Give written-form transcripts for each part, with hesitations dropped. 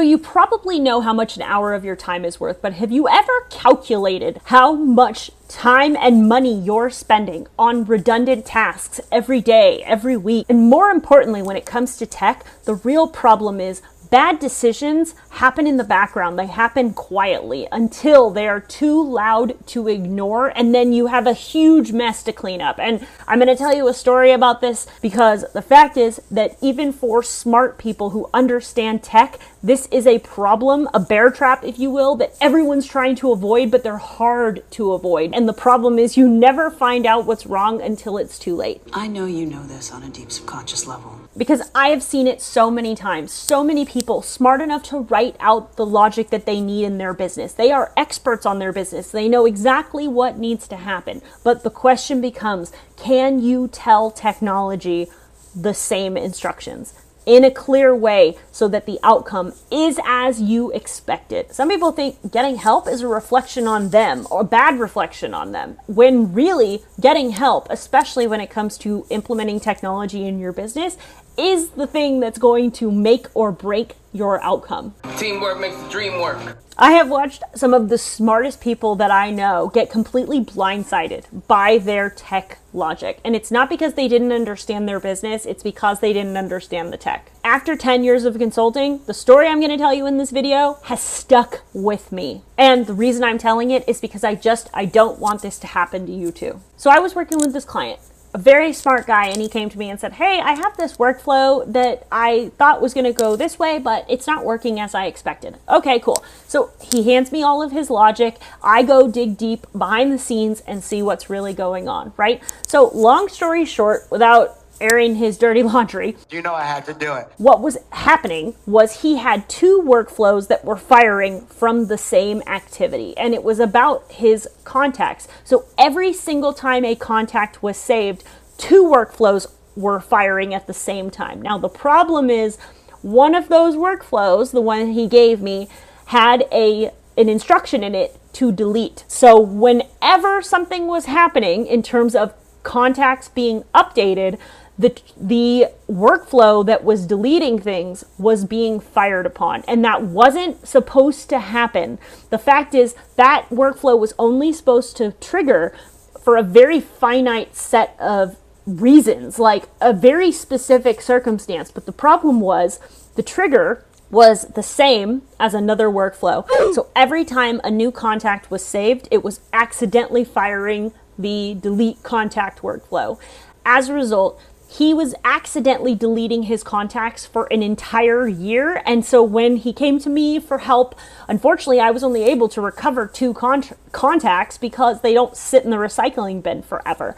You probably know how much an hour of your time is worth, but have you ever calculated how much time and money you're spending on redundant tasks every day, every week? And more importantly, when it comes to tech, the real problem is bad decisions happen in the background. They happen quietly until they are too loud to ignore, and then you have a huge mess to clean up. And I'm going to tell you a story about this because the fact is that even for smart people who understand tech, this is a problem, a bear trap, if you will, that everyone's trying to avoid, but they're hard to avoid. And the problem is you never find out what's wrong until it's too late. I know you know this on a deep subconscious level. Because I have seen it so many times. So many people smart enough to write out the logic that they need in their business. They are experts on their business. They know exactly what needs to happen. But the question becomes, can you tell technology the same instructions in a clear way so that the outcome is as you expected? Some people think getting help is a reflection on them or a bad reflection on them, when really getting help, especially when it comes to implementing technology in your business, is the thing that's going to make or break your outcome. Teamwork makes the dream work. I have watched some of the smartest people that I know get completely blindsided by their tech logic. And it's not because they didn't understand their business, it's because they didn't understand the tech. After 10 years of consulting, the story I'm going to tell you in this video has stuck with me. And the reason I'm telling it is because I don't want this to happen to you too. So I was working with this client, a very smart guy, and he came to me and said, hey, I have this workflow that I thought was going to go this way, but it's not working as I expected. Okay, cool. So he hands me all of his logic. I go dig deep behind the scenes and see what's really going on, right? So long story short, without airing his dirty laundry, you know I had to do it. What was happening was he had two workflows that were firing from the same activity, and it was about his contacts. So every single time a contact was saved, two workflows were firing at the same time. Now the problem is one of those workflows, the one he gave me, had an instruction in it to delete. So whenever something was happening in terms of contacts being updated, the workflow that was deleting things was being fired upon, and that wasn't supposed to happen. The fact is that workflow was only supposed to trigger for a very finite set of reasons, like a very specific circumstance. But the problem was the trigger was the same as another workflow. So every time a new contact was saved, it was accidentally firing the delete contact workflow. As a result, he was accidentally deleting his contacts for an entire year. And so when he came to me for help, unfortunately, I was only able to recover two contacts because they don't sit in the recycling bin forever.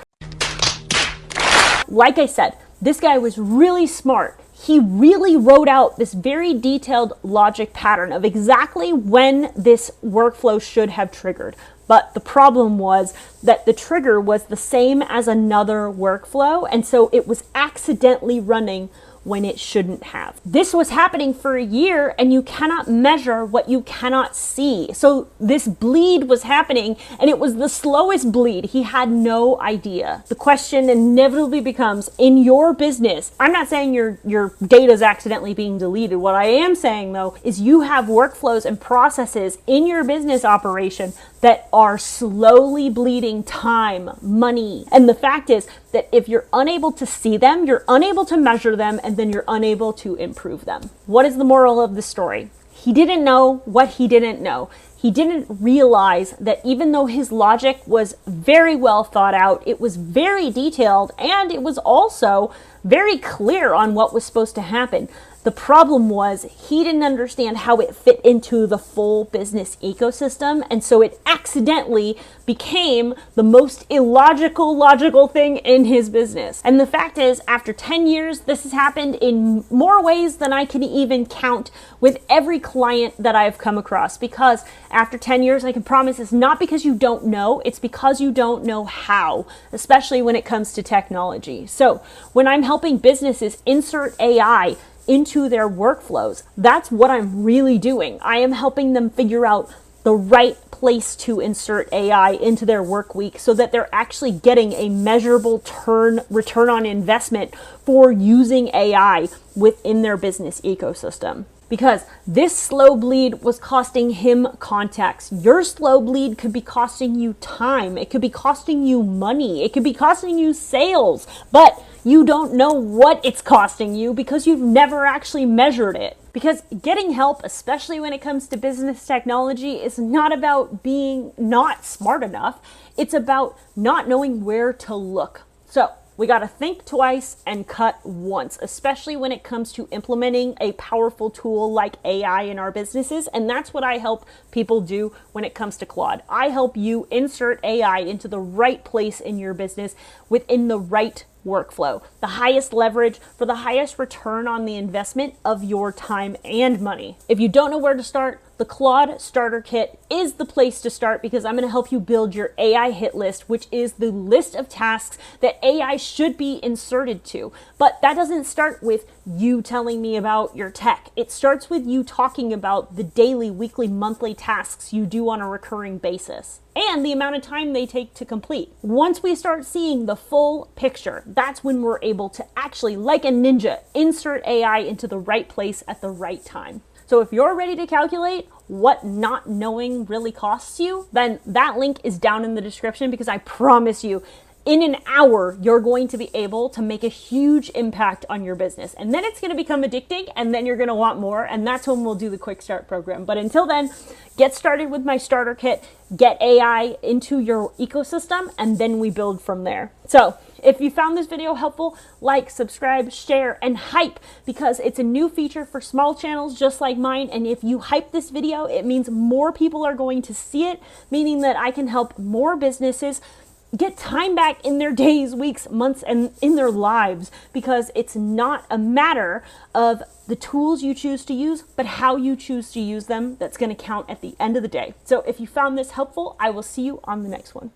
Like I said, this guy was really smart. He really wrote out this very detailed logic pattern of exactly when this workflow should have triggered. But the problem was that the trigger was the same as another workflow, and so it was accidentally running when it shouldn't have. This was happening for a year, and you cannot measure what you cannot see. So this bleed was happening, and it was the slowest bleed. He had no idea. The question inevitably becomes, in your business, I'm not saying your data is accidentally being deleted. What I am saying, though, is you have workflows and processes in your business operation that are slowly bleeding time, money. And the fact is that if you're unable to see them, you're unable to measure them, and then you're unable to improve them. What is the moral of the story? He didn't know what he didn't know. He didn't realize that even though his logic was very well thought out, it was very detailed, and it was also very clear on what was supposed to happen. The problem was he didn't understand how it fit into the full business ecosystem, and so it accidentally became the most logical thing in his business. And the fact is, after 10 years, this has happened in more ways than I can even count with every client that I've come across. Because after 10 years, I can promise it's not because you don't know, it's because you don't know how, especially when it comes to technology. So when I'm helping businesses insert AI into their workflows, that's what I'm really doing. I am helping them figure out the right place to insert AI into their work week so that they're actually getting a measurable return on investment for using AI within their business ecosystem. because this slow bleed was costing him contacts. Your slow bleed could be costing you time. It could be costing you money. It could be costing you sales, but you don't know what it's costing you because you've never actually measured it. Because getting help, especially when it comes to business technology, is not about being not smart enough. It's about not knowing where to look. So we got to think twice and cut once, especially when it comes to implementing a powerful tool like AI in our businesses. And that's what I help people do when it comes to Claude. I help you insert AI into the right place in your business within the right workflow, the highest leverage for the highest return on the investment of your time and money. If you don't know where to start, the Claude Starter Kit is the place to start because I'm going to help you build your AI hit list, which is the list of tasks that AI should be inserted to. But that doesn't start with you telling me about your tech. It starts with you talking about the daily, weekly, monthly tasks you do on a recurring basis and the amount of time they take to complete. Once we start seeing the full picture, that's when we're able to actually, like a ninja, insert AI into the right place at the right time. So if you're ready to calculate what not knowing really costs you, then that link is down in the description because I promise you, in an hour, you're going to be able to make a huge impact on your business. And then it's going to become addicting and then you're going to want more. And that's when we'll do the Quickstart program. But until then, get started with my starter kit, get AI into your ecosystem, and then we build from there. So if you found this video helpful, like, subscribe, share, and hype because it's a new feature for small channels just like mine. And if you hype this video, it means more people are going to see it, meaning that I can help more businesses get time back in their days, weeks, months, and in their lives, because it's not a matter of the tools you choose to use, but how you choose to use them that's going to count at the end of the day. So if you found this helpful, I will see you on the next one.